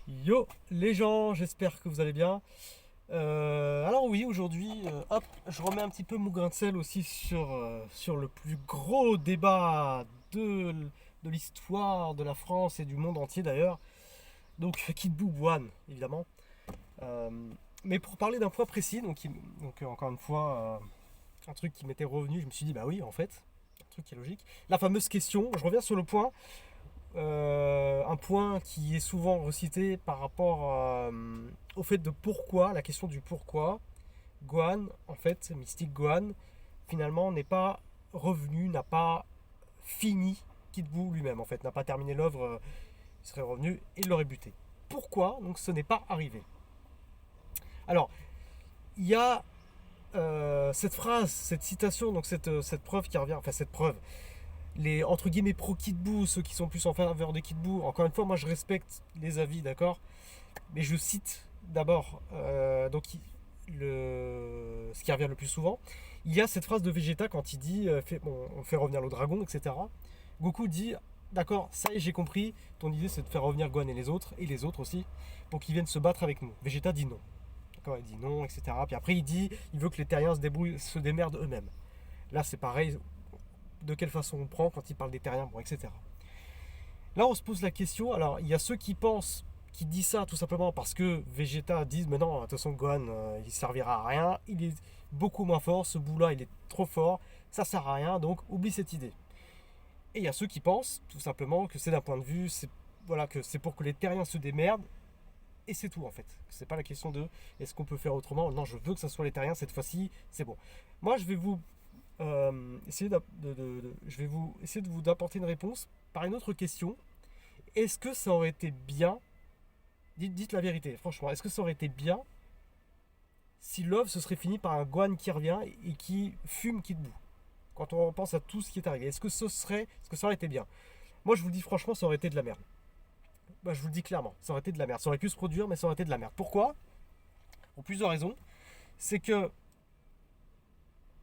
Yo les gens, j'espère que vous allez bien. Alors oui, aujourd'hui, hop, je remets un petit peu mon grain de sel aussi sur le plus gros débat de l'histoire de la France et du monde entier d'ailleurs. Donc Kid Buu One, évidemment. Euh, mais pour parler d'un point précis, encore une fois, un truc qui m'était revenu, je me suis dit, bah oui, en fait, un truc qui est logique. La fameuse question, je reviens sur le point. Un point qui est souvent recité par rapport au fait de pourquoi, la question du pourquoi, Gohan, en fait, Mystique Gohan, finalement n'est pas revenu, n'a pas fini Kid Buu lui-même, en fait, n'a pas terminé l'œuvre, il serait revenu et il l'aurait buté. Pourquoi donc ce n'est pas arrivé? Alors, il y a cette phrase, cette citation, donc cette preuve qui revient, enfin cette preuve, les entre guillemets pro Kid Buu, ceux qui sont plus en faveur de Kid Buu, encore une fois, moi je respecte les avis, d'accord, mais je cite d'abord ce qui revient le plus souvent. Il y a cette phrase de Vegeta quand il dit on fait revenir le dragon, etc. Goku dit d'accord, ça y est, j'ai compris, ton idée c'est de faire revenir Gohan et les autres aussi, pour qu'ils viennent se battre avec nous. Vegeta dit non. D'accord, il dit non, etc. Puis après il veut que les terriens se démerdent eux-mêmes. Là c'est pareil, de quelle façon on prend quand il parle des terriens, bon, etc. Là, on se pose la question. Alors, il y a ceux qui pensent, qui disent ça tout simplement parce que Vegeta disent mais non, de toute façon, Gohan, il servira à rien. Il est beaucoup moins fort. Ce bout-là, il est trop fort. Ça sert à rien. Donc, oublie cette idée. Et il y a ceux qui pensent tout simplement que c'est d'un point de vue, voilà, que c'est pour que les terriens se démerdent. Et c'est tout en fait. C'est pas la question de est-ce qu'on peut faire autrement. Non, je veux que ce soit les terriens cette fois-ci. C'est bon. Moi, je vais vous je vais vous essayer de vous apporter une réponse par une autre question. Est-ce que ça aurait été bien, dites la vérité, franchement, est-ce que ça aurait été bien si Love se serait fini par un Gohan qui revient et qui fume Kid Buu? Quand on pense à tout ce qui est arrivé, est-ce que ça aurait été bien? Moi, je vous le dis franchement, ça aurait été de la merde. Bah, je vous le dis clairement, ça aurait été de la merde. Ça aurait pu se produire, mais ça aurait été de la merde. Pourquoi? Pour plusieurs raisons. C'est que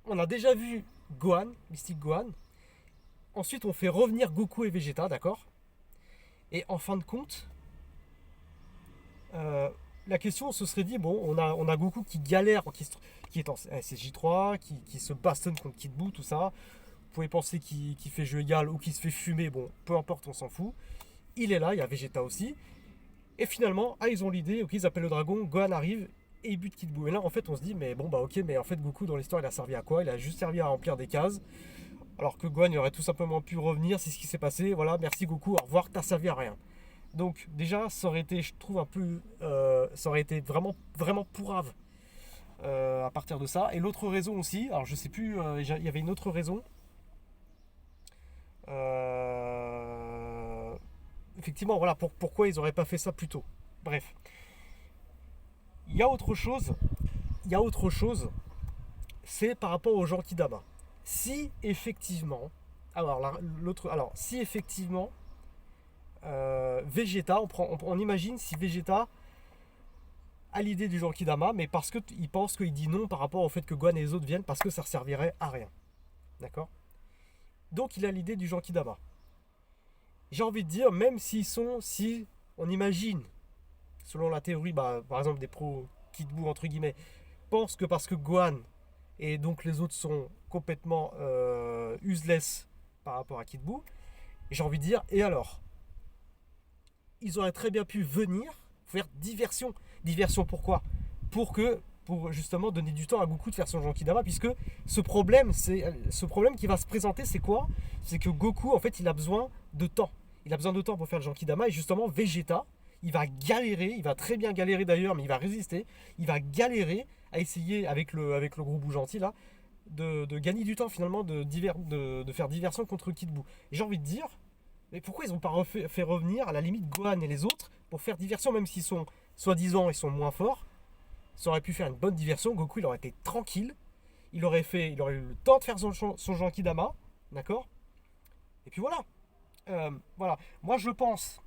on a déjà vu Gohan, Mystique Gohan. Ensuite, on fait revenir Goku et Vegeta, d'accord? Et en fin de compte, euh, la question, on se serait dit, bon, on a Goku qui galère, qui est en SSJ3, qui se bastonne contre Kid Buu, tout ça. Vous pouvez penser qu'il fait jeu égal ou qu'il se fait fumer, bon, peu importe, on s'en fout. Il est là, il y a Vegeta aussi. Et finalement, ils ont l'idée, ok, ils appellent le dragon, Gohan arrive et il bute Kid Buu. Et là, en fait, on se dit, mais bon, bah ok, mais en fait, Goku, dans l'histoire, il a servi à quoi? Il a juste servi à remplir des cases. Alors que Gohan, il aurait tout simplement pu revenir, c'est ce qui s'est passé. Voilà, merci Goku, au revoir, t'as servi à rien. Donc déjà, ça aurait été, je trouve, un peu, ça aurait été vraiment, vraiment pourrave à partir de ça. Et l'autre raison aussi, alors je sais plus, il y avait une autre raison. Euh, Effectivement, voilà, pourquoi ils n'auraient pas fait ça plus tôt. Bref, il y a autre chose, il y a autre chose, c'est par rapport aux Genkidama. Si effectivement, alors si effectivement Vegeta, on imagine si Vegeta à l'idée du Genkidama, mais parce qu'il pense qu'il dit non par rapport au fait que Gohan et les autres viennent, parce que ça ne servirait à rien. D'accord? Donc il a l'idée du Genkidama. J'ai envie de dire, même si on imagine, selon la théorie, bah, par exemple des pros Kid Buu entre guillemets, pensent que parce que Gohan et donc les autres sont complètement useless par rapport à Kid Buu, j'ai envie de dire, et alors? Ils auraient très bien pu venir faire diversion. Diversion pourquoi? Pour justement donner du temps à Goku de faire son Genkidama, puisque ce problème qui va se présenter, c'est quoi? C'est que Goku, en fait, il a besoin de temps. Il a besoin de temps pour faire le Genkidama, et justement, Vegeta, il va galérer, il va très bien galérer d'ailleurs, mais il va résister. Il va galérer à essayer, avec le gros bout gentil là, de gagner du temps finalement, de faire diversion contre Kid Buu. Et j'ai envie de dire, mais pourquoi ils n'ont pas fait revenir à la limite Gohan et les autres pour faire diversion, même s'ils sont soi-disant ils sont moins forts? Ça aurait pu faire une bonne diversion. Goku il aurait été tranquille. Il aurait eu le temps de faire son Genkidama, d'accord? Et puis voilà. Voilà. Moi je pense,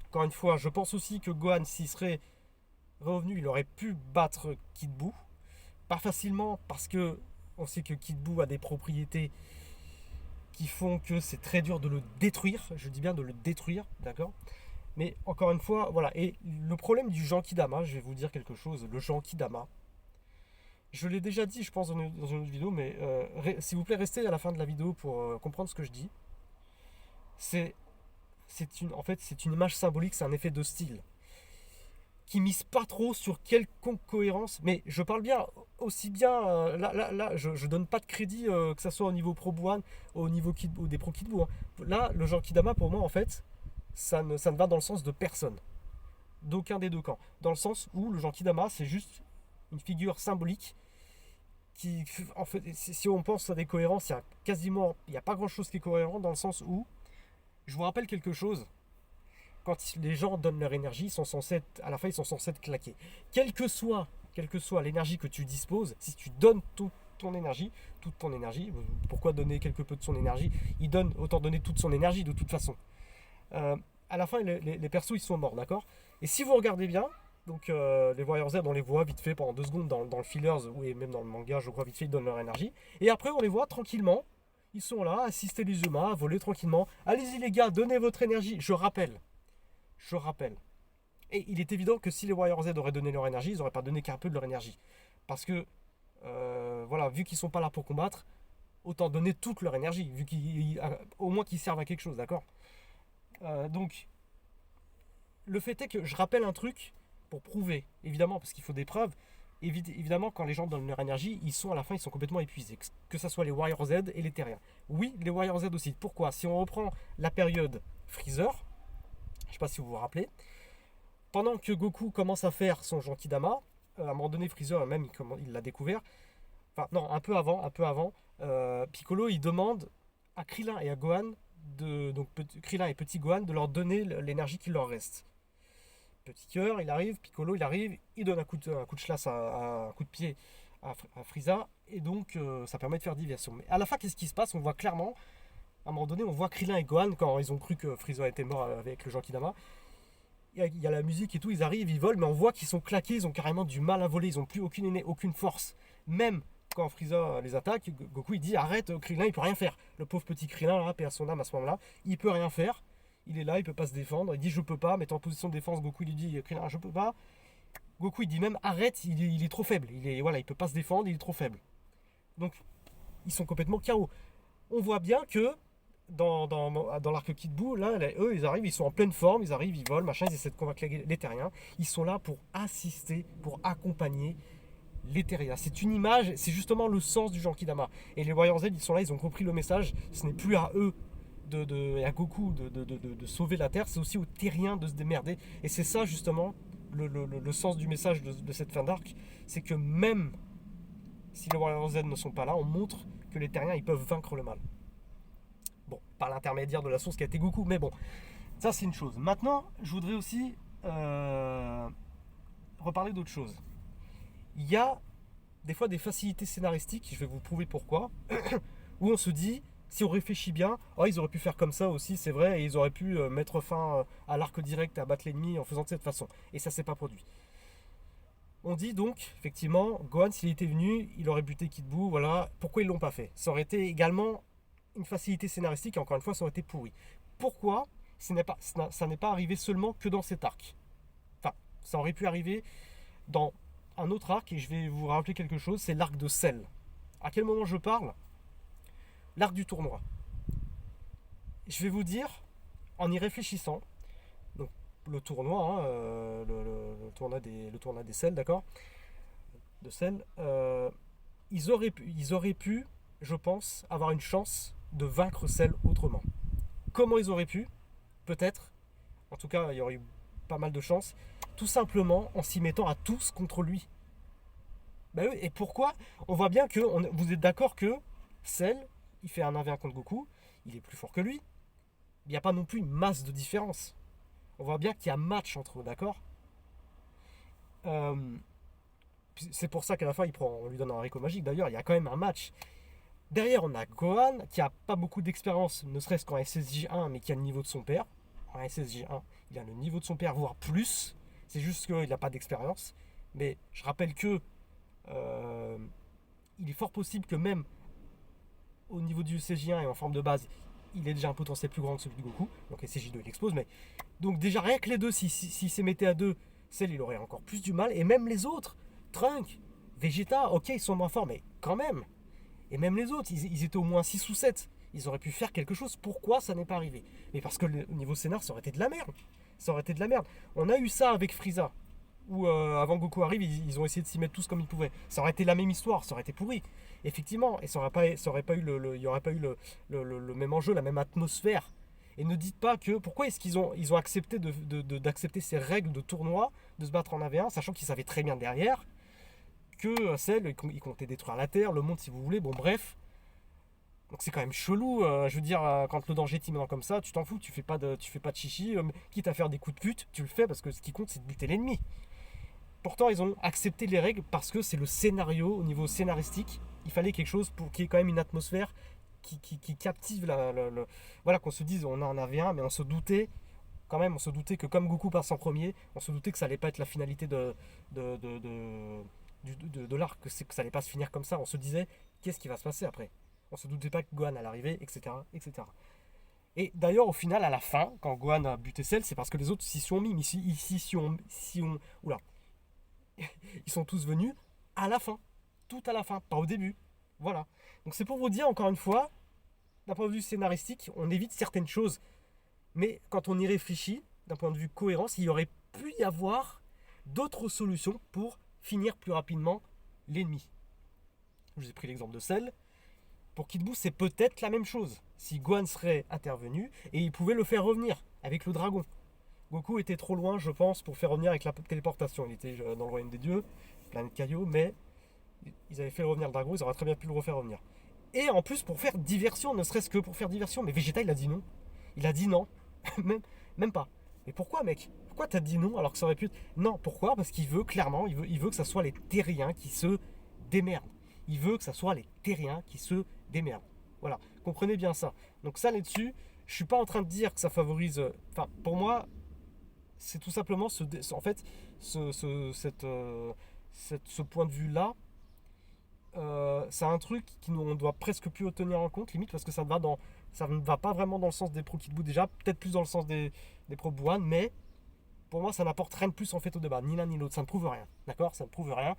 encore une fois, je pense aussi que Gohan s'il serait revenu, il aurait pu battre Kid Buu. Pas facilement parce que on sait que Kid Buu a des propriétés qui font que c'est très dur de le détruire. Je dis bien de le détruire, d'accord? Mais encore une fois, voilà. Et le problème du Genkidama, je vais vous dire quelque chose. Le Genkidama, je l'ai déjà dit, je pense, dans une autre vidéo, mais s'il vous plaît, restez à la fin de la vidéo pour comprendre ce que je dis. C'est, en fait, c'est une image symbolique, c'est un effet de style qui mise pas trop sur quelconque cohérence. Mais je parle bien, aussi bien, là, je donne pas de crédit, que ça soit au niveau Pro One, au niveau ou des Pro Kidbu, hein. Là, le Genkidama, pour moi, en fait, ça ne va dans le sens de personne, d'aucun des deux camps. Dans le sens où le Genkidama, c'est juste une figure symbolique qui, en fait, si on pense à des cohérences, il n'y a pas grand chose qui est cohérent dans le sens où, je vous rappelle quelque chose, quand les gens donnent leur énergie, ils sont censés à la fin, ils sont censés être claqués. Quelle que soit l'énergie que tu disposes, si tu donnes toute ton énergie, pourquoi donner quelque peu de son énergie? Il donne, autant donner toute son énergie de toute façon. À la fin, les persos, ils sont morts, d'accord? Et si vous regardez bien, donc les Warriors Z, on les voit vite fait pendant 2 secondes dans le fillers, ou même dans le manga, je crois vite fait, ils donnent leur énergie. Et après, on les voit tranquillement. Ils sont là, assister les humains, à voler tranquillement. Allez-y les gars, donnez votre énergie. Je rappelle. Et il est évident que si les Warriors Z auraient donné leur énergie, ils n'auraient pas donné qu'un peu de leur énergie. Parce que, voilà, vu qu'ils sont pas là pour combattre, autant donner toute leur énergie, au moins qu'ils servent à quelque chose, d'accord? Donc, le fait est que je rappelle un truc pour prouver, évidemment, parce qu'il faut des preuves. Évidemment, quand les gens donnent leur énergie, ils sont à la fin, ils sont complètement épuisés. Que ce soit les Warriors Z et les Terriens. Oui, les Warriors Z aussi. Pourquoi? Si on reprend la période Freezer, je ne sais pas si vous vous rappelez, pendant que Goku commence à faire son Genkidama, à un moment donné, Freezer même, il l'a découvert. Enfin, non, un peu avant, Piccolo, il demande à Krillin et à Gohan, donc Krillin et Petit Gohan, de leur donner l'énergie qu'il leur reste. Petit cœur, il arrive, Piccolo, il donne un coup de chlasse, un coup de pied à Frieza, et donc ça permet de faire diversion. Mais à la fin, qu'est-ce qui se passe? On voit clairement, à un moment donné, on voit Krillin et Gohan, quand ils ont cru que Frieza était mort avec le Genkidama. Il y a la musique et tout, ils arrivent, ils volent, mais on voit qu'ils sont claqués, ils ont carrément du mal à voler, ils n'ont plus aucune force. Même quand Frieza les attaque, Goku il dit arrête, Krillin il peut rien faire. Le pauvre petit Krillin, là, paix à son âme à ce moment-là, il peut rien faire. Il est là, il peut pas se défendre. Il dit je peux pas, mais en position de défense, Goku lui dit Krillin je peux pas. Goku il dit même arrête, il est trop faible. Il peut pas se défendre, il est trop faible. Donc ils sont complètement KO. On voit bien que dans l'arc Kid Buu, là, eux, ils arrivent, ils sont en pleine forme, ils arrivent, ils volent, machin, ils essaient de convaincre les Terriens. Ils sont là pour assister, pour accompagner les Terriens. C'est une image, c'est justement le sens du Genkidama. Et les Warriors Z, ils sont là, ils ont compris le message. Ce n'est plus à eux, et à Goku de sauver la Terre, c'est aussi aux Terriens de se démerder. Et c'est ça, justement, le sens du message de cette fin d'arc. C'est que même si les Warriors Z ne sont pas là, on montre que les Terriens, ils peuvent vaincre le mal. Bon, par l'intermédiaire de la source qui a été Goku, mais bon, ça c'est une chose. Maintenant, je voudrais aussi reparler d'autre chose. Il y a des fois des facilités scénaristiques, je vais vous prouver pourquoi, où on se dit, si on réfléchit bien, oh, ils auraient pu faire comme ça aussi, c'est vrai, et ils auraient pu mettre fin à l'arc direct, à battre l'ennemi en faisant de cette façon. Et ça s'est pas produit. On dit donc, effectivement, Gohan, s'il était venu, il aurait buté Kid Buu, voilà. Pourquoi ils l'ont pas fait? Ça aurait été également une facilité scénaristique, et encore une fois, ça aurait été pourri. Pourquoi ça n'est pas arrivé seulement que dans cet arc? Enfin, ça aurait pu arriver dans un autre arc, et je vais vous rappeler quelque chose, c'est l'arc de Cell. À quel moment je parle? L'arc du tournoi. Je vais vous dire, en y réfléchissant, donc le tournoi, hein, le tournoi des Cell, d'accord, de Cell, ils auraient pu, je pense, avoir une chance de vaincre Cell autrement. Comment ils auraient pu? Peut-être, en tout cas, il y aurait eu pas mal de chances, tout simplement en s'y mettant à tous contre lui. Ben oui, et pourquoi? On voit bien que, vous êtes d'accord que Cell, il fait un 1v1 contre Goku, il est plus fort que lui. Il n'y a pas non plus une masse de différence. On voit bien qu'il y a match entre eux, d'accord? C'est pour ça qu'à la fin, on lui donne un haricot magique. D'ailleurs, il y a quand même un match. Derrière, on a Gohan, qui a pas beaucoup d'expérience, ne serait-ce qu'en SSJ1, mais qui a le niveau de son père. En SSJ1, il a le niveau de son père, voire plus. C'est juste qu'il n'a pas d'expérience. Mais je rappelle que il est fort possible que même au niveau du SSJ1 et en forme de base, il ait déjà un potentiel plus grand que celui de Goku. Donc SSJ2, il explose, mais Donc déjà rien que les deux, s'ils se mettaient à deux, Cell il aurait encore plus du mal. Et même les autres, Trunk, Vegeta, ok ils sont moins forts, mais quand même. Et même les autres, ils étaient au moins 6 ou 7. Ils auraient pu faire quelque chose. Pourquoi ça n'est pas arrivé? Mais parce que au niveau scénar, ça aurait été de la merde. Ça aurait été de la merde. On a eu ça avec Frieza. Où avant que Goku arrive, ils ont essayé de s'y mettre tous comme ils pouvaient. Ça aurait été la même histoire, ça aurait été pourri. Effectivement, et ça aurait pas eu il n'y aurait pas eu le même enjeu, la même atmosphère. Et ne dites pas que pourquoi est-ce qu'ils ont accepté d'accepter ces règles de tournoi, de se battre en AV1, sachant qu'ils savaient très bien derrière que Cell, ils comptaient détruire la Terre, le monde si vous voulez, bon bref. Donc c'est quand même chelou, je veux dire, quand le danger est imminent comme ça, tu t'en fous, tu fais pas de chichi, quitte à faire des coups de pute, tu le fais parce que ce qui compte c'est de buter l'ennemi. Pourtant ils ont accepté les règles parce que c'est le scénario, au niveau scénaristique, il fallait quelque chose pour qu'il y ait quand même une atmosphère qui captive voilà, qu'on se dise on en avait un, mais on se doutait quand même, on se doutait que comme Goku passe en premier, on se doutait que ça allait pas être la finalité de l'arc, que ça allait pas se finir comme ça. On se disait qu'est-ce qui va se passer après. On se doutait pas que Gohan allait arriver, etc., etc. Et d'ailleurs, au final, à la fin, quand Gohan a buté Cell, c'est parce que les autres s'y sont mis. Mais oula, ils sont tous venus à la fin, tout à la fin, pas au début. Voilà. Donc c'est pour vous dire encore une fois, d'un point de vue scénaristique, on évite certaines choses. Mais quand on y réfléchit, d'un point de vue cohérence, il y aurait pu y avoir d'autres solutions pour finir plus rapidement l'ennemi. Je vous ai pris l'exemple de Cell. Pour Kid Buu, c'est peut-être la même chose. Si Gohan serait intervenu et il pouvait le faire revenir avec le dragon. Goku était trop loin, je pense, pour faire revenir avec la téléportation. Il était dans le royaume des dieux, planète Kaio, mais ils avaient fait revenir le dragon, ils auraient très bien pu le refaire revenir. Et en plus, pour faire diversion, ne serait-ce que pour faire diversion. Mais Vegeta, il a dit non. Il a dit non. même pas. Mais pourquoi, mec? Pourquoi t'as dit non alors que ça aurait pu être... Non, pourquoi? Parce qu'il veut, clairement, il veut que ça soit les terriens qui se démerdent. Il veut que ça soit les terriens qui se démerdent. Voilà, comprenez bien ça. Donc ça là-dessus, je suis pas en train de dire que ça favorise... Enfin, pour moi, c'est tout simplement en fait, ce point de vue-là, c'est un truc qu'on doit presque plus tenir en compte, limite, parce que ça ne va pas vraiment dans le sens des pro Kid Buu déjà, peut-être plus dans le sens des pro Buan, mais pour moi ça n'apporte rien de plus en fait au débat, ni l'un ni l'autre, ça ne prouve rien, d'accord? Ça ne prouve rien.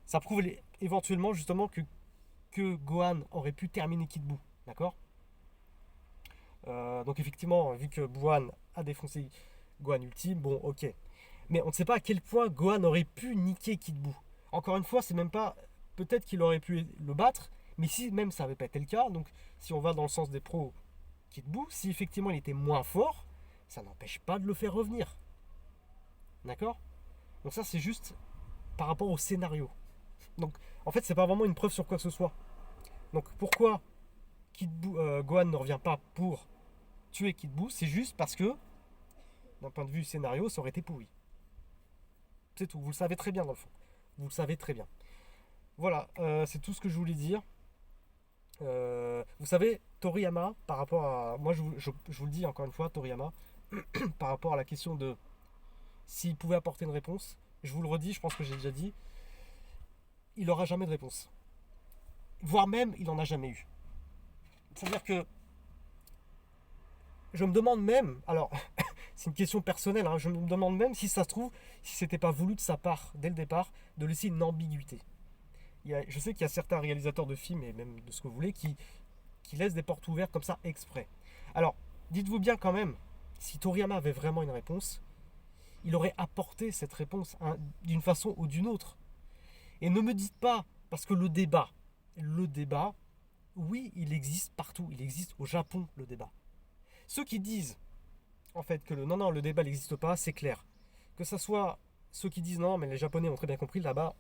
Ça prouve éventuellement justement que Gohan aurait pu terminer Kid Buu, d'accord? Donc effectivement, vu que Buan a défoncé Gohan ultime, bon ok. Mais on ne sait pas à quel point Gohan aurait pu niquer Kid Buu. Encore une fois, c'est même pas... Peut-être qu'il aurait pu le battre, mais si même ça n'avait pas été le cas, donc si on va dans le sens des pros Kid Buu, si effectivement il était moins fort, ça n'empêche pas de le faire revenir. D'accord? Donc ça c'est juste par rapport au scénario. Donc en fait c'est pas vraiment une preuve sur quoi que ce soit. Donc pourquoi Gohan ne revient pas pour tuer Kid Buu? C'est juste parce que d'un point de vue scénario ça aurait été pourri. C'est tout, vous le savez très bien dans le fond. Vous le savez très bien. Voilà, c'est tout ce que je voulais dire. Vous savez, Toriyama, par rapport à... Moi, je vous le dis encore une fois, Toriyama, par rapport à la question de s'il pouvait apporter une réponse, je vous le redis, je pense que j'ai déjà dit, il n'aura jamais de réponse. Voire même, il n'en a jamais eu. C'est-à-dire que je me demande même, alors, c'est une question personnelle, hein, je me demande même si ça se trouve, si c'était pas voulu de sa part, dès le départ, de laisser une ambiguïté. Je sais qu'il y a certains réalisateurs de films, et même de ce que vous voulez, qui laissent des portes ouvertes comme ça exprès. Alors, dites-vous bien quand même, si Toriyama avait vraiment une réponse, il aurait apporté cette réponse d'une façon ou d'une autre. Et ne me dites pas, parce que le débat, oui, il existe partout, il existe au Japon, le débat. Ceux qui disent, en fait, que non, le débat n'existe pas, c'est clair. Que ce soit ceux qui disent non, mais les Japonais ont très bien compris, là-bas,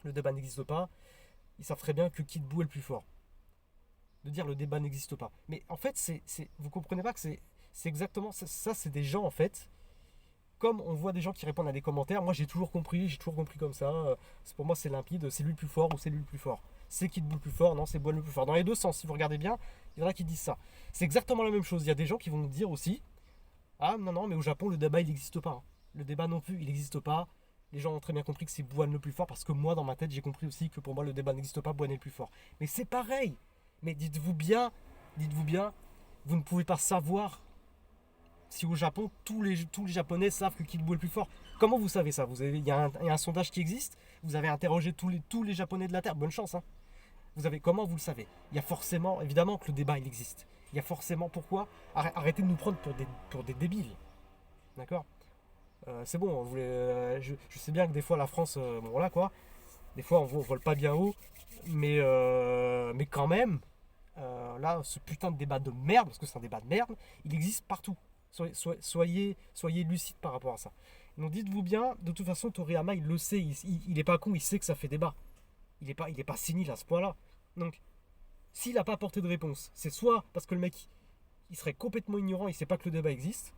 le débat n'existe pas, ils savent très bien que Kid Buu est le plus fort. De dire le débat n'existe pas. Mais en fait, vous comprenez pas que c'est exactement ça, c'est des gens en fait. Comme on voit des gens qui répondent à des commentaires, moi j'ai toujours compris comme ça. Pour moi c'est limpide, c'est lui le plus fort ou c'est lui le plus fort. C'est Kid Buu le plus fort, non c'est Buan le plus fort. Dans les deux sens, si vous regardez bien, il y en a qui disent ça. C'est exactement la même chose. Il y a des gens qui vont dire aussi, ah non, mais au Japon le débat il n'existe pas. Le débat non plus, il n'existe pas. Les gens ont très bien compris que c'est Buan le plus fort parce que moi dans ma tête j'ai compris aussi que pour moi le débat n'existe pas, Buan est le plus fort. Mais c'est pareil. Mais dites-vous bien, vous ne pouvez pas savoir Si au Japon, tous les Japonais savent que Kid Buu est le plus fort. Comment vous savez ça? Il y a un sondage qui existe. Vous avez interrogé tous les Japonais de la Terre. Bonne chance. Hein. Comment vous le savez? Il y a forcément, évidemment que le débat il existe. Il y a forcément, pourquoi? Arrêtez de nous prendre pour des débiles. D'accord. C'est bon, je sais bien que des fois la France, bon voilà quoi, des fois on vole pas bien haut, mais quand même, là, ce putain de débat de merde, parce que c'est un débat de merde, il existe partout. Soyez lucides par rapport à ça. Donc dites-vous bien, de toute façon, Toriyama, il le sait, il est pas con, il sait que ça fait débat. Il est pas sénile à ce point-là. Donc, s'il n'a pas apporté de réponse, c'est soit parce que le mec, il serait complètement ignorant, il sait pas que le débat existe,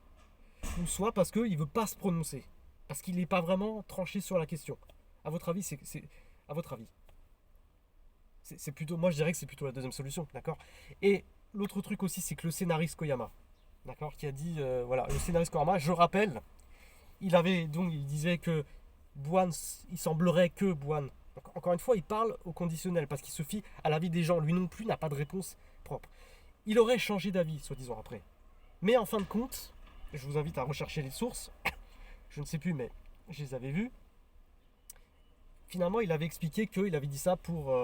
ou soit parce qu'il veut pas se prononcer, parce qu'il n'est pas vraiment tranché sur la question. À votre avis, à votre avis, c'est plutôt, moi je dirais que c'est plutôt la deuxième solution, d'accord. Et l'autre truc aussi, c'est que le scénariste Koyama, d'accord, qui a dit, voilà, le scénariste Koyama, je rappelle, il disait que Buan, il semblerait que Buan, encore une fois, il parle au conditionnel parce qu'il se fie à l'avis des gens. Lui non plus n'a pas de réponse propre. Il aurait changé d'avis, soi-disant après. Mais en fin de compte, je vous invite à rechercher les sources. Je ne sais plus, mais je les avais vues. Finalement, il avait expliqué qu'il avait dit ça pour.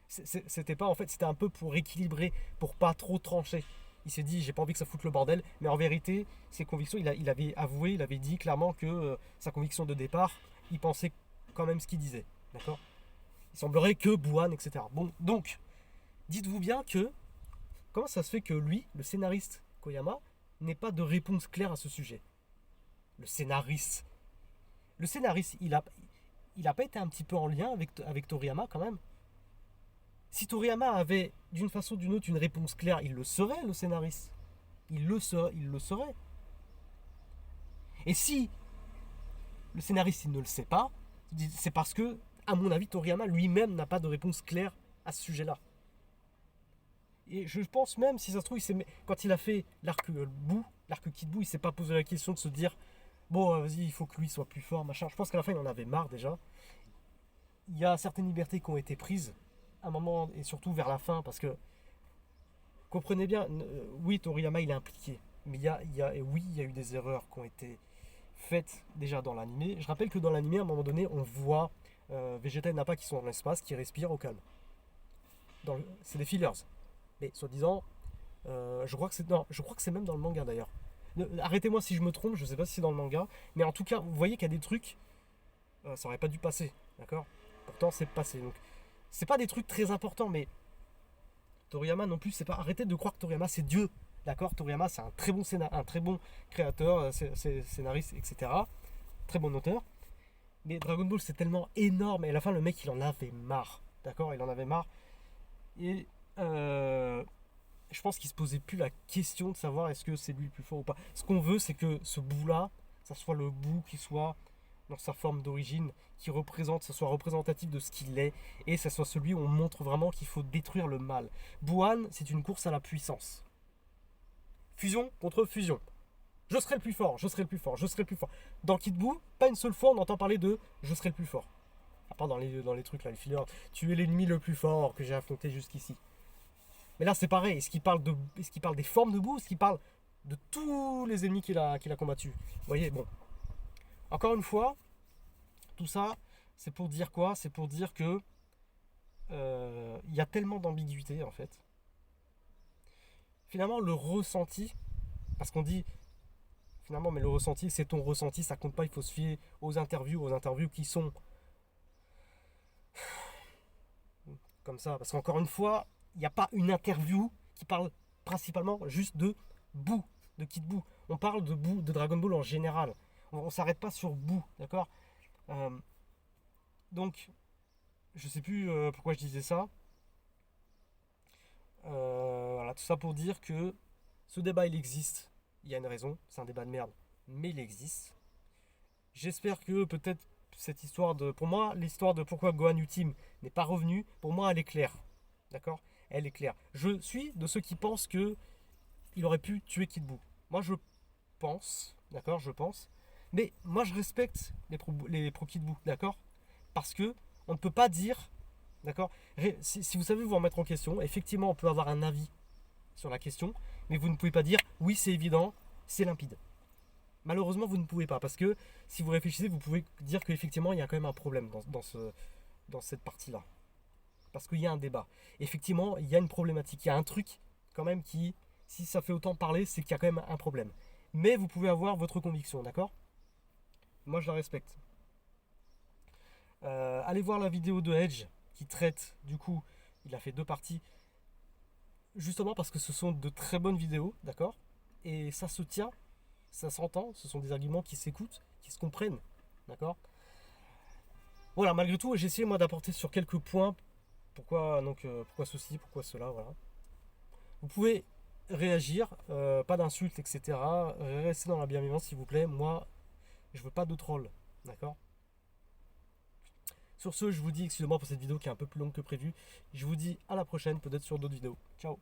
C'était pas en fait, c'était un peu pour équilibrer, pour pas trop trancher. Il s'est dit, j'ai pas envie que ça foute le bordel, mais en vérité, ses convictions, il avait avoué, il avait dit clairement que sa conviction de départ, il pensait quand même ce qu'il disait, d'accord. Il semblerait que Buan, etc. Bon, donc, dites-vous bien que comment ça se fait que lui, le scénariste Koyama, n'ait pas de réponse claire à ce sujet. Le scénariste, il a pas été un petit peu en lien avec Toriyama quand même. Si Toriyama avait d'une façon ou d'une autre une réponse claire, il le saurait, le scénariste. Il le saurait. Et si le scénariste il ne le sait pas, c'est parce que, à mon avis, Toriyama lui-même n'a pas de réponse claire à ce sujet-là. Et je pense même, si ça se trouve, quand il a fait l'arc Kid Buu, il s'est pas posé la question de se dire bon, vas-y, il faut que lui soit plus fort, machin. Je pense qu'à la fin, il en avait marre déjà. Il y a certaines libertés qui ont été prises à un moment, et surtout vers la fin, parce que comprenez bien, oui, Toriyama il est impliqué, mais oui, il y a eu des erreurs qui ont été faites déjà dans l'animé. Je rappelle que dans l'animé, à un moment donné, on voit Vegeta et Nappa qui sont dans l'espace, qui respirent au calme. C'est des fillers, mais soi-disant, je crois que c'est même dans le manga d'ailleurs. Arrêtez-moi si je me trompe, je sais pas si c'est dans le manga, mais en tout cas, vous voyez qu'il y a des trucs, ça aurait pas dû passer, d'accord. Pourtant, c'est passé. Donc, c'est pas des trucs très importants, mais Toriyama non plus, c'est pas. Arrêtez de croire que Toriyama c'est Dieu, d'accord. Toriyama c'est un très bon créateur, scénariste, etc. Très bon auteur. Mais Dragon Ball c'est tellement énorme et à la fin le mec il en avait marre, d'accord. Il en avait marre et je pense qu'il se posait plus la question de savoir est-ce que c'est lui le plus fort ou pas. Ce qu'on veut c'est que ce bout là, ça soit le bout qui soit dans sa forme d'origine, ça soit représentatif de ce qu'il est, et ça soit celui où on montre vraiment qu'il faut détruire le mal. Buan, c'est une course à la puissance. Fusion contre fusion. Je serai le plus fort, je serai le plus fort, je serai le plus fort. Dans Kid Buu, pas une seule fois on entend parler de je serai le plus fort. À part dans les trucs là, les fillers, tu es l'ennemi le plus fort que j'ai affronté jusqu'ici. Mais là c'est pareil, est-ce qu'il parle des formes de Buu, est-ce qu'il parle de tous les ennemis qu'il a combattus? Vous voyez, bon. Encore une fois, tout ça, c'est pour dire quoi? C'est pour dire que il y a tellement d'ambiguïté en fait. Finalement, le ressenti, parce qu'on dit finalement, mais le ressenti, c'est ton ressenti, ça compte pas. Il faut se fier aux interviews qui sont comme ça. Parce qu'encore une fois, il n'y a pas une interview qui parle principalement juste de Buu, de Kid Buu. On parle de Buu, de Dragon Ball en général. On s'arrête pas sur Buu, d'accord. Donc, je sais plus pourquoi je disais ça. Voilà, tout ça pour dire que ce débat il existe. Il y a une raison, c'est un débat de merde, mais il existe. J'espère que peut-être cette histoire de. Pour moi, l'histoire de pourquoi Gohan Ultime n'est pas revenu, pour moi elle est claire. D'accord. Elle est claire. Je suis de ceux qui pensent que il aurait pu tuer Kid Buu. Moi je pense, d'accord, je pense. Mais moi je respecte les pro Kid Buu, d'accord. Parce que on ne peut pas dire, d'accord. Si vous savez vous remettre en question, effectivement on peut avoir un avis sur la question, mais vous ne pouvez pas dire oui c'est évident, c'est limpide. Malheureusement vous ne pouvez pas, parce que si vous réfléchissez, vous pouvez dire qu'effectivement il y a quand même un problème dans cette partie-là. Parce qu'il y a un débat. Effectivement, il y a une problématique, il y a un truc quand même qui, si ça fait autant parler, c'est qu'il y a quand même un problème. Mais vous pouvez avoir votre conviction, d'accord? Moi je la respecte. Allez voir la vidéo de Edge qui traite, du coup, il a fait 2 parties, justement parce que ce sont de très bonnes vidéos, d'accord? Et ça se tient, ça s'entend, ce sont des arguments qui s'écoutent, qui se comprennent, d'accord? Voilà, malgré tout, j'ai essayé moi d'apporter sur quelques points, pourquoi ceci, pourquoi cela, voilà. Vous pouvez réagir, pas d'insultes, etc. Restez dans la bienveillance, s'il vous plaît. Moi, je veux pas de troll, d'accord? Sur ce, je vous dis, excusez-moi pour cette vidéo qui est un peu plus longue que prévu. Je vous dis à la prochaine, peut-être sur d'autres vidéos. Ciao!